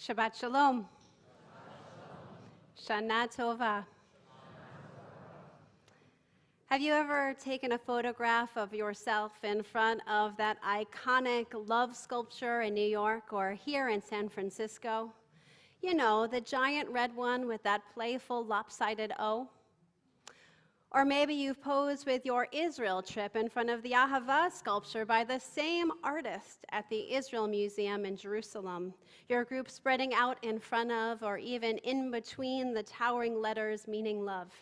Shabbat Shalom. Shana Tova. Have you ever taken a photograph of yourself in front of that iconic love sculpture in New York or here in San Francisco? You know, the giant red one with that playful lopsided O. Or maybe you've posed with your Israel trip in front of the Ahava sculpture by the same artist at the Israel Museum in Jerusalem, your group spreading out in front of or even in between the towering letters meaning love.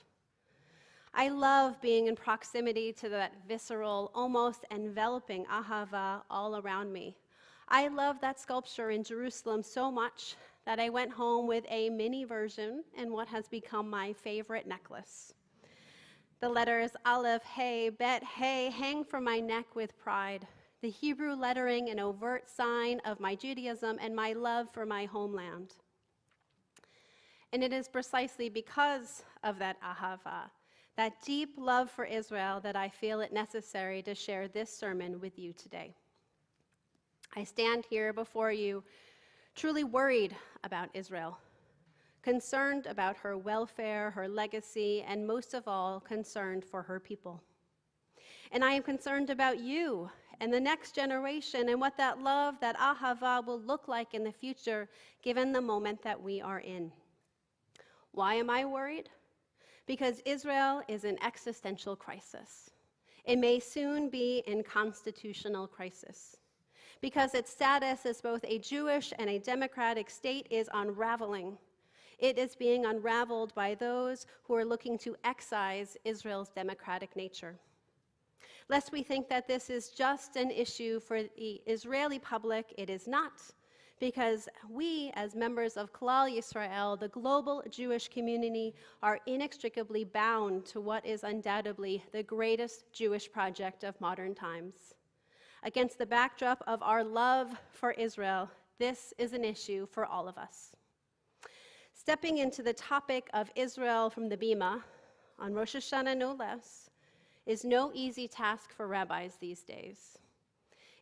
I love being in proximity to that visceral, almost enveloping Ahava all around me. I love that sculpture in Jerusalem so much that I went home with a mini version in what has become my favorite necklace. The letters Aleph, Hey, Bet, Hey hang from my neck with pride. The Hebrew lettering an overt sign of my Judaism and my love for my homeland. And it is precisely because of that Ahava, that deep love for Israel, that I feel it necessary to share this sermon with you today. I stand here before you truly worried about Israel, concerned about her welfare, her legacy, and most of all, concerned for her people. And I am concerned about you and the next generation and what that love, that Ahava, will look like in the future, given the moment that we are in. Why am I worried? Because Israel is in existential crisis. It may soon be in constitutional crisis. Because its status as both a Jewish and a democratic state is unraveling. It is being unraveled by those who are looking to excise Israel's democratic nature. Lest we think that this is just an issue for the Israeli public, it is not, because we, as members of Klal Yisrael, the global Jewish community, are inextricably bound to what is undoubtedly the greatest Jewish project of modern times. Against the backdrop of our love for Israel, this is an issue for all of us. Stepping into the topic of Israel from the Bima, on Rosh Hashanah no less, is no easy task for rabbis these days.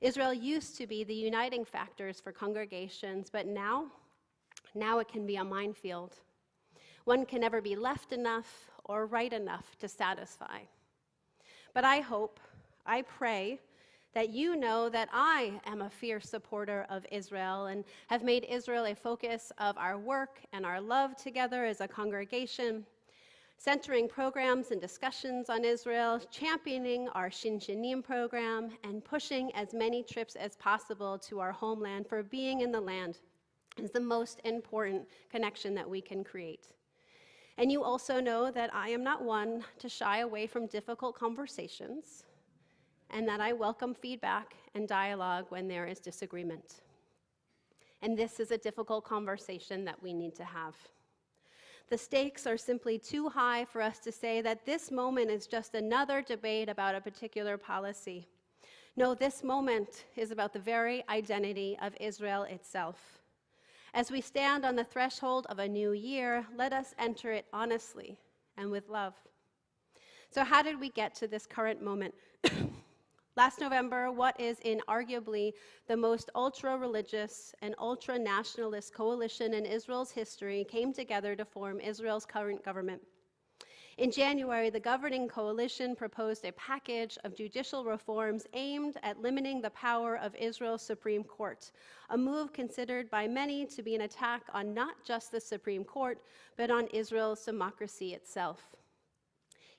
Israel used to be the uniting factors for congregations, but now it can be a minefield. One can never be left enough or right enough to satisfy. But I hope, I pray, that you know that I am a fierce supporter of Israel and have made Israel a focus of our work and our love together as a congregation, centering programs and discussions on Israel, championing our Shinshinim program, and pushing as many trips as possible to our homeland, for being in the land is the most important connection that we can create. And you also know that I am not one to shy away from difficult conversations, and that I welcome feedback and dialogue when there is disagreement. And this is a difficult conversation that we need to have. The stakes are simply too high for us to say that this moment is just another debate about a particular policy. No, this moment is about the very identity of Israel itself. As we stand on the threshold of a new year, let us enter it honestly and with love. So how did we get to this current moment? Last November, what is inarguably the most ultra-religious and ultra-nationalist coalition in Israel's history came together to form Israel's current government. In January, the governing coalition proposed a package of judicial reforms aimed at limiting the power of Israel's Supreme Court, a move considered by many to be an attack on not just the Supreme Court, but on Israel's democracy itself.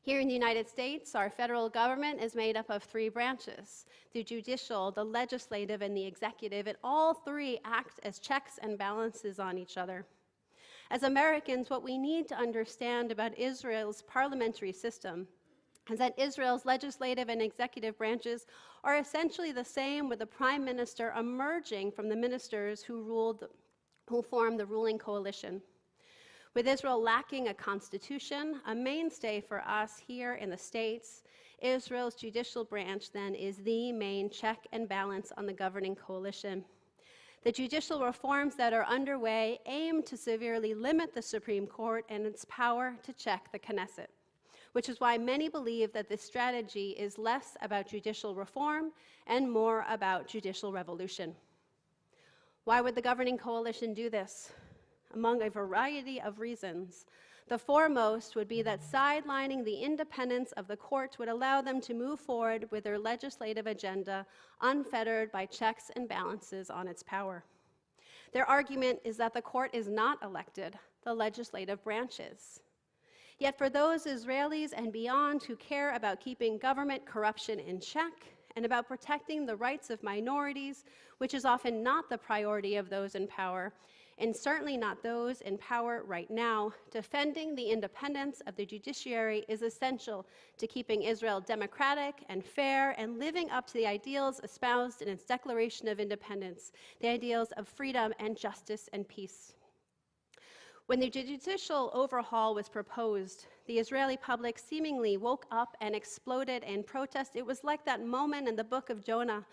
Here in the United States, our federal government is made up of three branches: the judicial, the legislative, and the executive, and all three act as checks and balances on each other. As Americans, what we need to understand about Israel's parliamentary system is that Israel's legislative and executive branches are essentially the same, with the prime minister emerging from the ministers who form the ruling coalition. With Israel lacking a constitution, a mainstay for us here in the States, Israel's judicial branch then is the main check and balance on the governing coalition. The judicial reforms that are underway aim to severely limit the Supreme Court and its power to check the Knesset, which is why many believe that this strategy is less about judicial reform and more about judicial revolution. Why would the governing coalition do this? Among a variety of reasons. The foremost would be that sidelining the independence of the court would allow them to move forward with their legislative agenda unfettered by checks and balances on its power. Their argument is that the court is not elected, the legislative branch is. Yet for those Israelis and beyond who care about keeping government corruption in check and about protecting the rights of minorities, which is often not the priority of those in power, and certainly not those in power right now, defending the independence of the judiciary is essential to keeping Israel democratic and fair and living up to the ideals espoused in its Declaration of Independence, the ideals of freedom and justice and peace. When the judicial overhaul was proposed, the Israeli public seemingly woke up and exploded in protest. It was like that moment in the book of Jonah,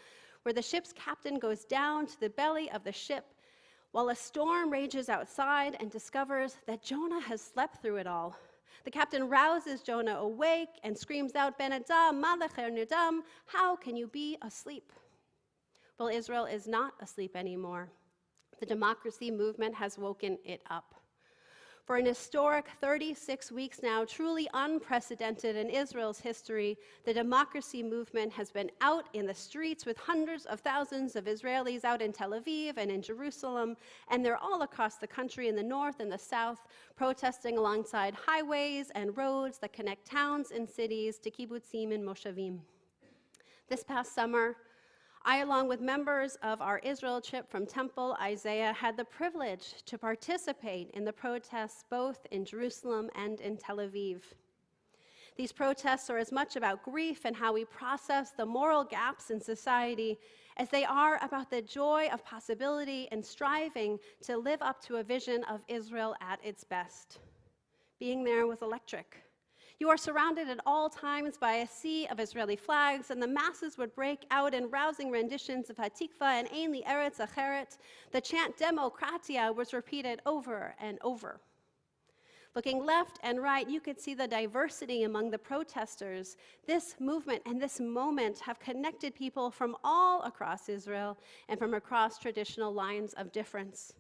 where the ship's captain goes down to the belly of the ship while a storm rages outside and discovers that Jonah has slept through it all. The captain rouses Jonah awake and screams out, Ben Adam, Malacher Nidam, how can you be asleep? Well, Israel is not asleep anymore. The democracy movement has woken it up. For an historic 36 weeks now, truly unprecedented in Israel's history, the democracy movement has been out in the streets with hundreds of thousands of Israelis out in Tel Aviv and in Jerusalem, and they're all across the country in the north and the south, protesting alongside highways and roads that connect towns and cities to kibbutzim and moshavim. This past summer, I, along with members of our Israel trip from Temple Isaiah, had the privilege to participate in the protests both in Jerusalem and in Tel Aviv. These protests are as much about grief and how we process the moral gaps in society as they are about the joy of possibility and striving to live up to a vision of Israel at its best. Being there was electric. You are surrounded at all times by a sea of Israeli flags, and the masses would break out in rousing renditions of Hatikva and Ein Li Eretz Acheret. The chant Demokratia was repeated over and over. Looking left and right, you could see the diversity among the protesters. This movement and this moment have connected people from all across Israel and from across traditional lines of difference.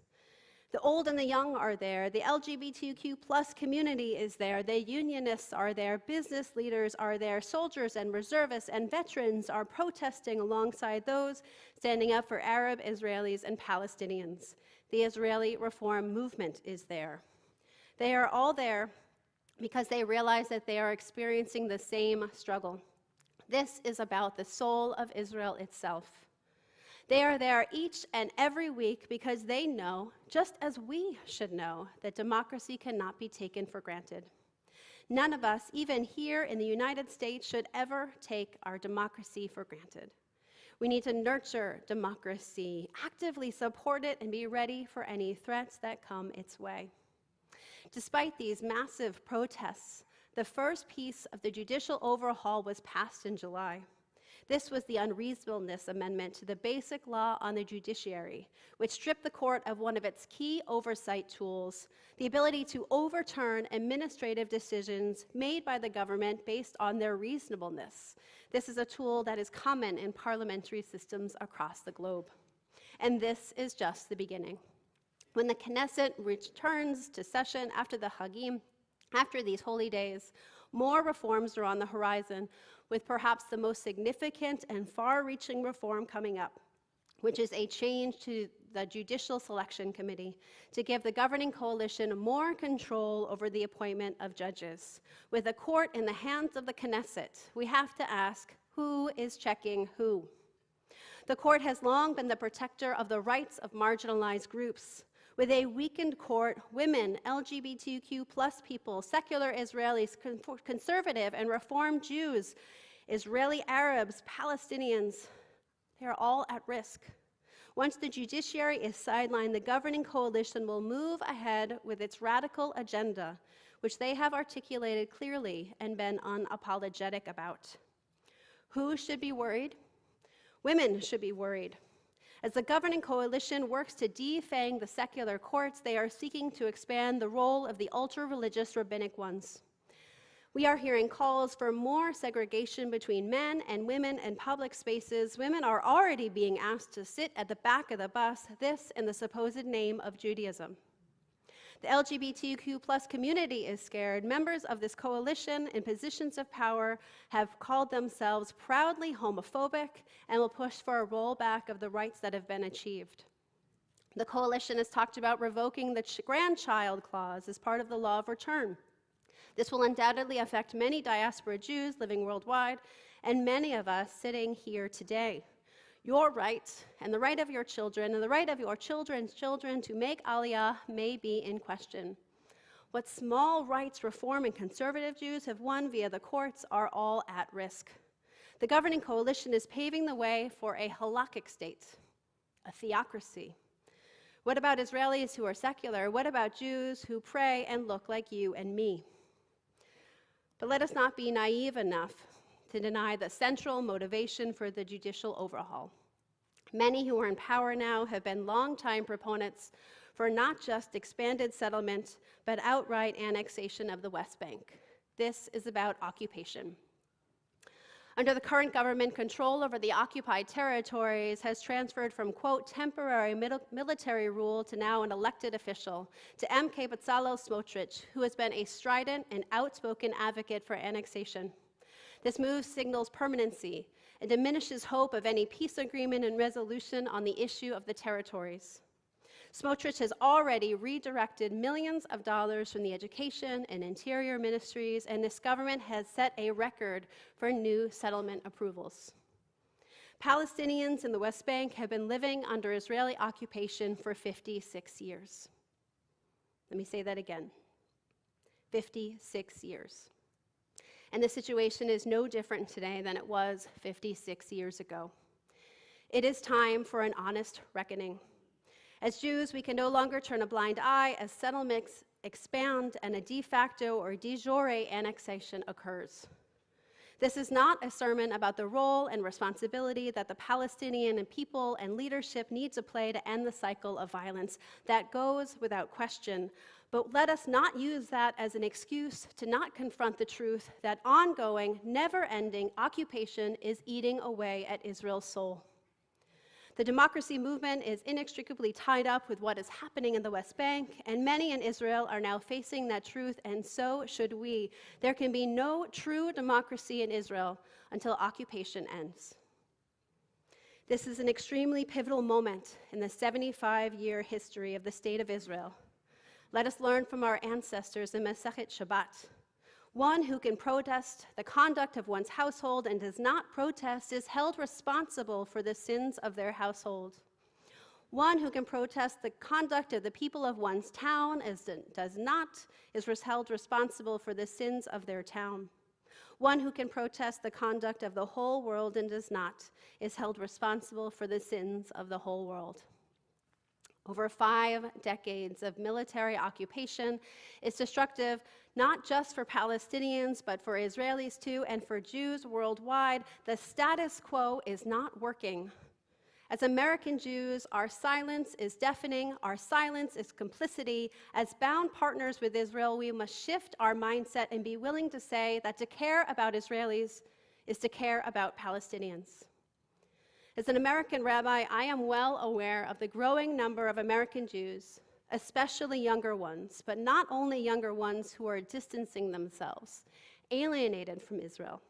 The old and the young are there. The LGBTQ plus community is there. The unionists are there. Business leaders are there. Soldiers and reservists and veterans are protesting alongside those standing up for Arab Israelis and Palestinians. The Israeli reform movement is there. They are all there because they realize that they are experiencing the same struggle. This is about the soul of Israel itself. They are there each and every week because they know, just as we should know, that democracy cannot be taken for granted. None of us, even here in the United States, should ever take our democracy for granted. We need to nurture democracy, actively support it, and be ready for any threats that come its way. Despite these massive protests, the first piece of the judicial overhaul was passed in July. This was the unreasonableness amendment to the basic law on the judiciary, which stripped the court of one of its key oversight tools, the ability to overturn administrative decisions made by the government based on their reasonableness. This is a tool that is common in parliamentary systems across the globe. And this is just the beginning. When the Knesset returns to session after the Hagim, after these holy days, more reforms are on the horizon, with perhaps the most significant and far-reaching reform coming up, which is a change to the Judicial Selection Committee to give the governing coalition more control over the appointment of judges. With the court in the hands of the Knesset, we have to ask, who is checking who? The court has long been the protector of the rights of marginalized groups. With a weakened court, women, LGBTQ plus people, secular Israelis, conservative and reformed Jews, Israeli Arabs, Palestinians, they are all at risk. Once the judiciary is sidelined, the governing coalition will move ahead with its radical agenda, which they have articulated clearly and been unapologetic about. Who should be worried? Women should be worried. As the governing coalition works to defang the secular courts, they are seeking to expand the role of the ultra-religious rabbinic ones. We are hearing calls for more segregation between men and women in public spaces. Women are already being asked to sit at the back of the bus, this in the supposed name of Judaism. The LGBTQ plus community is scared. Members of this coalition in positions of power have called themselves proudly homophobic and will push for a rollback of the rights that have been achieved. The coalition has talked about revoking the grandchild clause as part of the law of return. This will undoubtedly affect many diaspora Jews living worldwide and many of us sitting here today. Your right and the right of your children and the right of your children's children to make Aliyah may be in question. What small rights reform and conservative Jews have won via the courts are all at risk. The governing coalition is paving the way for a halakhic state, a theocracy. What about Israelis who are secular? What about Jews who pray and look like you and me? But let us not be naive enough to deny the central motivation for the judicial overhaul. Many who are in power now have been longtime proponents for not just expanded settlement, but outright annexation of the West Bank. This is about occupation. Under the current government, control over the occupied territories has transferred from, quote, temporary military rule to now an elected official, to MK Bezalel Smotrich, who has been a strident and outspoken advocate for annexation. This move signals permanency and diminishes hope of any peace agreement and resolution on the issue of the territories. Smotrich has already redirected millions of dollars from the education and interior ministries, and this government has set a record for new settlement approvals. Palestinians in the West Bank have been living under Israeli occupation for 56 years. Let me say that again, 56 years. And the situation is no different today than it was 56 years ago. It is time for an honest reckoning. As Jews, we can no longer turn a blind eye as settlements expand and a de facto or de jure annexation occurs. This is not a sermon about the role and responsibility that the Palestinian people and leadership need to play to end the cycle of violence. That goes without question. But let us not use that as an excuse to not confront the truth that ongoing, never-ending occupation is eating away at Israel's soul. The democracy movement is inextricably tied up with what is happening in the West Bank, and many in Israel are now facing that truth, and so should we. There can be no true democracy in Israel until occupation ends. This is an extremely pivotal moment in the 75-year history of the State of Israel. Let us learn from our ancestors in Masechet Shabbat. One who can protest the conduct of one's household and does not protest is held responsible for the sins of their household. One who can protest the conduct of the people of one's town is held responsible for the sins of their town. One who can protest the conduct of the whole world and does not is held responsible for the sins of the whole world. Over 5 decades of military occupation is destructive not just for Palestinians, but for Israelis too, and for Jews worldwide. The status quo is not working. As American Jews, our silence is deafening, our silence is complicity. As bound partners with Israel, we must shift our mindset and be willing to say that to care about Israelis is to care about Palestinians. As an American rabbi, I am well aware of the growing number of American Jews, especially younger ones, but not only younger ones who are distancing themselves, alienated from Israel.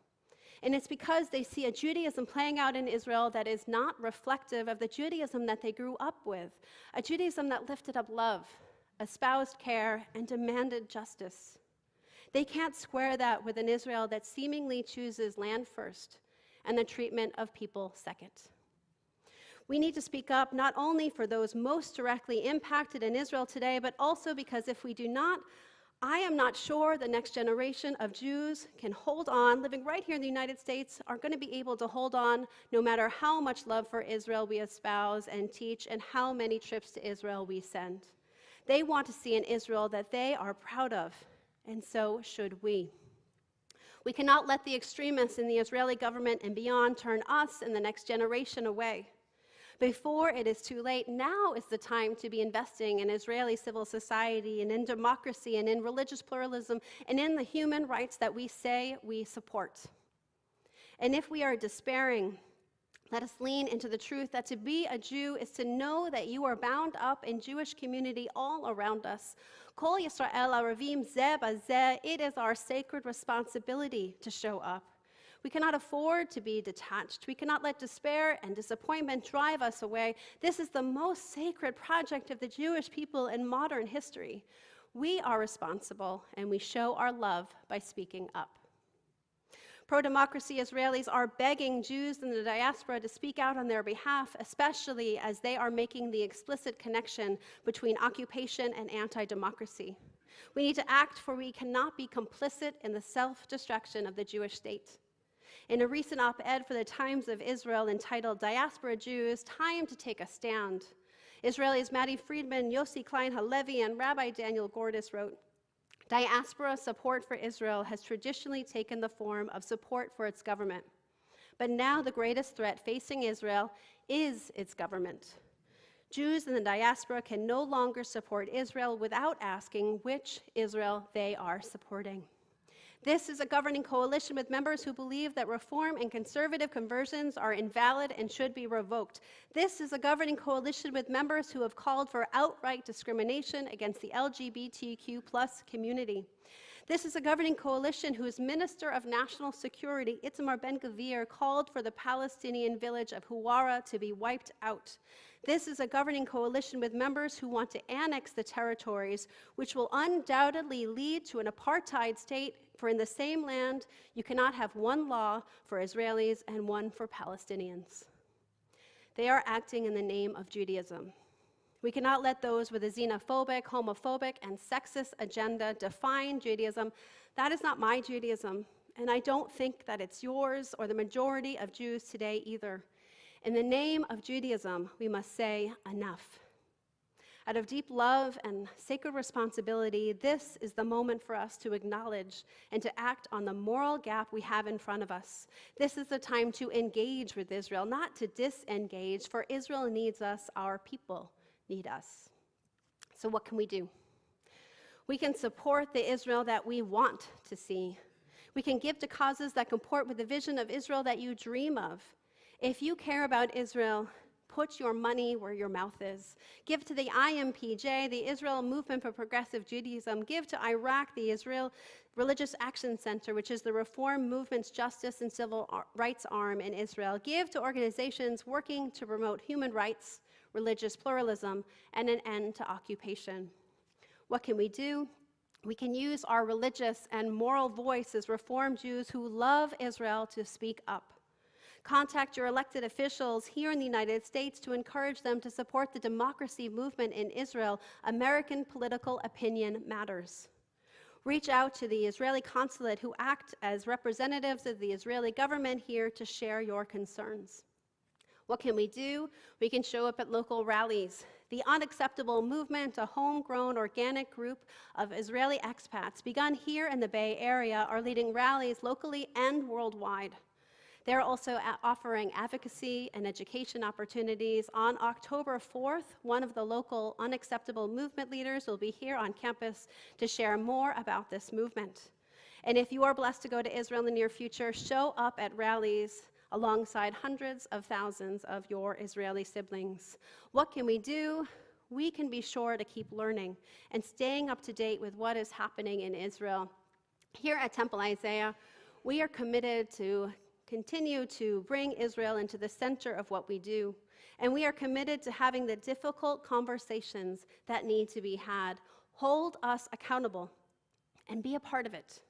And it's because they see a Judaism playing out in Israel that is not reflective of the Judaism that they grew up with, a Judaism that lifted up love, espoused care, and demanded justice. They can't square that with an Israel that seemingly chooses land first and the treatment of people second. We need to speak up not only for those most directly impacted in Israel today, but also because if we do not, I am not sure the next generation of Jews can hold on, living right here in the United States, are going to be able to hold on no matter how much love for Israel we espouse and teach and how many trips to Israel we send. They want to see an Israel that they are proud of, and so should we. We cannot let the extremists in the Israeli government and beyond turn us and the next generation away. Before it is too late, now is the time to be investing in Israeli civil society and in democracy and in religious pluralism and in the human rights that we say we support. And if we are despairing, let us lean into the truth that to be a Jew is to know that you are bound up in Jewish community all around us. Kol Yisrael Aravim Zeh Bazeh, it is our sacred responsibility to show up. We cannot afford to be detached. We cannot let despair and disappointment drive us away. This is the most sacred project of the Jewish people in modern history. We are responsible, and we show our love by speaking up. Pro-democracy Israelis are begging Jews in the diaspora to speak out on their behalf, especially as they are making the explicit connection between occupation and anti-democracy. We need to act, for we cannot be complicit in the self-destruction of the Jewish state. In a recent op-ed for the Times of Israel entitled Diaspora Jews, Time to Take a Stand, Israelis Maddie Friedman, Yossi Klein Halevi, and Rabbi Daniel Gordis wrote, diaspora support for Israel has traditionally taken the form of support for its government. But now the greatest threat facing Israel is its government. Jews in the diaspora can no longer support Israel without asking which Israel they are supporting. This is a governing coalition with members who believe that reform and conservative conversions are invalid and should be revoked. This is a governing coalition with members who have called for outright discrimination against the LGBTQ+ community. This is a governing coalition whose Minister of National Security, Itamar Ben-Gvir, called for the Palestinian village of Huwara to be wiped out. This is a governing coalition with members who want to annex the territories, which will undoubtedly lead to an apartheid state, for in the same land, you cannot have one law for Israelis and one for Palestinians. They are acting in the name of Judaism. We cannot let those with a xenophobic, homophobic, and sexist agenda define Judaism. That is not my Judaism, and I don't think that it's yours or the majority of Jews today either. In the name of Judaism, we must say enough. Out of deep love and sacred responsibility, this is the moment for us to acknowledge and to act on the moral gap we have in front of us. This is the time to engage with Israel, not to disengage, for Israel needs us, our people need us. So what can we do? We can support the Israel that we want to see. We can give to causes that comport with the vision of Israel that you dream of. If you care about Israel, put your money where your mouth is. Give to the IMPJ, the Israel Movement for Progressive Judaism. Give to Iraq, the Israel Religious Action Center, which is the Reform Movement's justice and civil rights arm in Israel. Give to organizations working to promote human rights, religious pluralism, and an end to occupation. What can we do? We can use our religious and moral voice as Reform Jews who love Israel to speak up. Contact your elected officials here in the United States to encourage them to support the democracy movement in Israel. American political opinion matters. Reach out to the Israeli consulate who act as representatives of the Israeli government here to share your concerns. What can we do? We can show up at local rallies. The Unacceptable Movement, a homegrown organic group of Israeli expats begun here in the Bay Area, are leading rallies locally and worldwide. They're also offering advocacy and education opportunities. On October 4th, one of the local Unacceptable Movement leaders will be here on campus to share more about this movement. And if you are blessed to go to Israel in the near future, show up at rallies alongside hundreds of thousands of your Israeli siblings. What can we do? We can be sure to keep learning and staying up to date with what is happening in Israel. Here at Temple Isaiah, we are committed to continue to bring Israel into the center of what we do. And we are committed to having the difficult conversations that need to be had. Hold us accountable and be a part of it.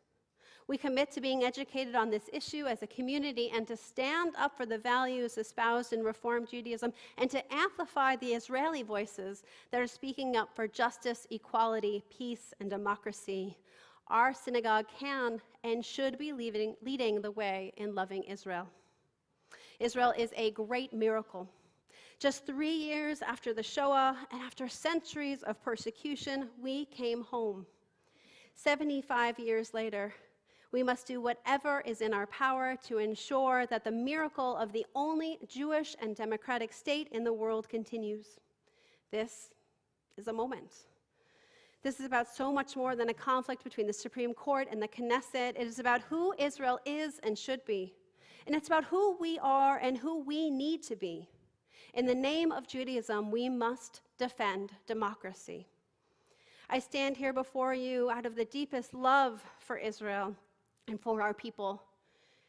We commit to being educated on this issue as a community and to stand up for the values espoused in Reform Judaism and to amplify the Israeli voices that are speaking up for justice, equality, peace, and democracy. Our synagogue can and should be leading the way in loving Israel. Israel is a great miracle. Just 3 years after the Shoah and after centuries of persecution, we came home. 75 years later, We must do whatever is in our power to ensure that the miracle of the only Jewish and democratic state in the world continues. This is a moment. This is about so much more than a conflict between the Supreme Court and the Knesset. It is about who Israel is and should be. And it's about who we are and who we need to be. In the name of Judaism, we must defend democracy. I stand here before you out of the deepest love for Israel and for our people,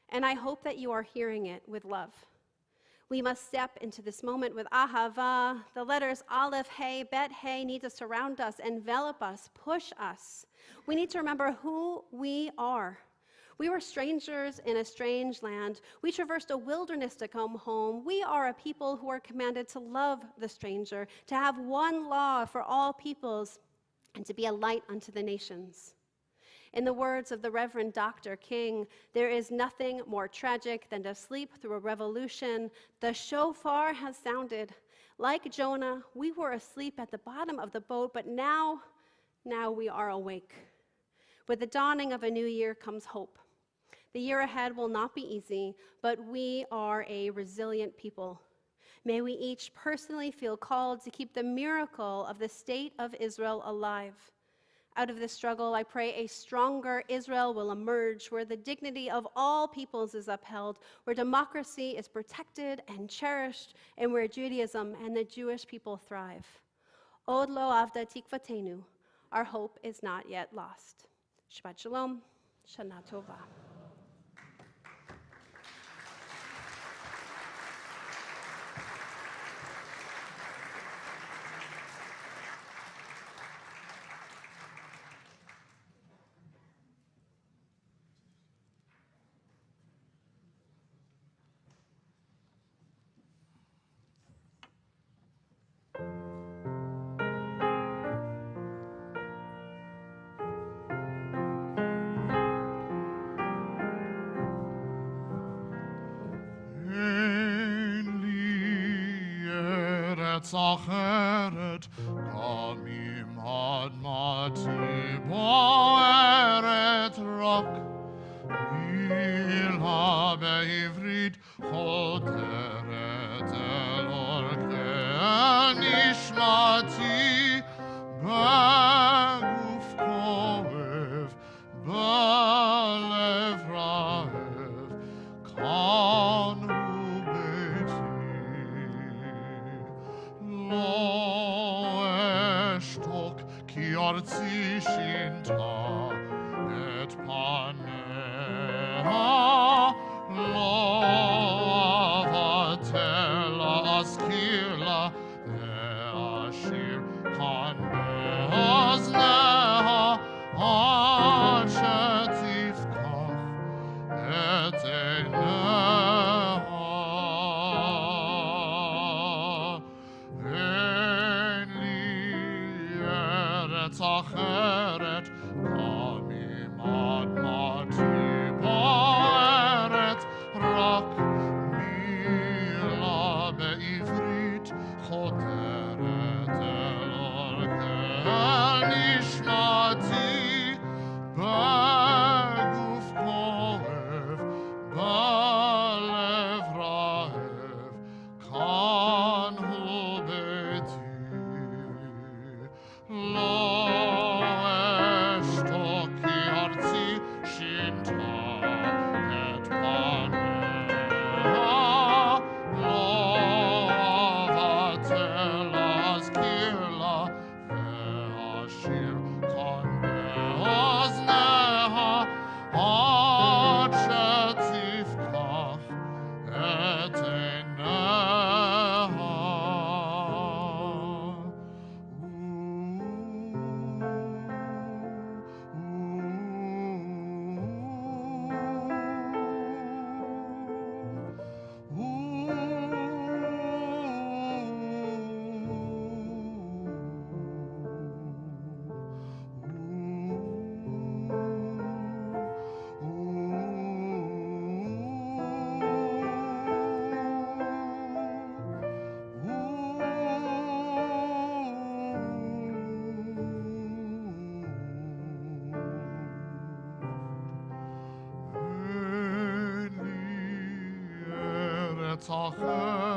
and I hope that you are hearing it with love. We must step into this moment with ahava. The letters aleph, hey, bet, hey need to surround us, envelop us, push us. We need to remember who we are. We were strangers in a strange land. We traversed a wilderness to come home. We are a people who are commanded to love the stranger, to have one law for all peoples, and to be a light unto the nations. In the words of the Reverend Dr. King, there is nothing more tragic than to sleep through a revolution. The shofar has sounded. Like Jonah, we were asleep at the bottom of the boat, but now we are awake. With the dawning of a new year comes hope. The year ahead will not be easy, but we are a resilient people. May we each personally feel called to keep the miracle of the state of Israel alive. Out of this struggle, I pray a stronger Israel will emerge, where the dignity of all peoples is upheld, where democracy is protected and cherished, and where Judaism and the Jewish people thrive. Od lo avda tikvatenu, our hope is not yet lost. Shabbat shalom, Shana tova. אחרת, גם אם אדמתי בוערת רק, מילה בעברית חותרת אל עורקי נשמתי, בגוף כואב, בלב רעב, כאן הוא ביתי. לא אשתוק כי ארצי שינתה את פניה, לא אבטל להזכיר לה ואשיר כאן באוזניה עד שתפקח את עיניה. אין לי ארץ אחרת, גם אם אדמתי בוערת, רק מילה בעברית חותרת אל עורקי נשמתי, בגוף כואב, בלב רעב, כאן הוא ביתי. לא sacher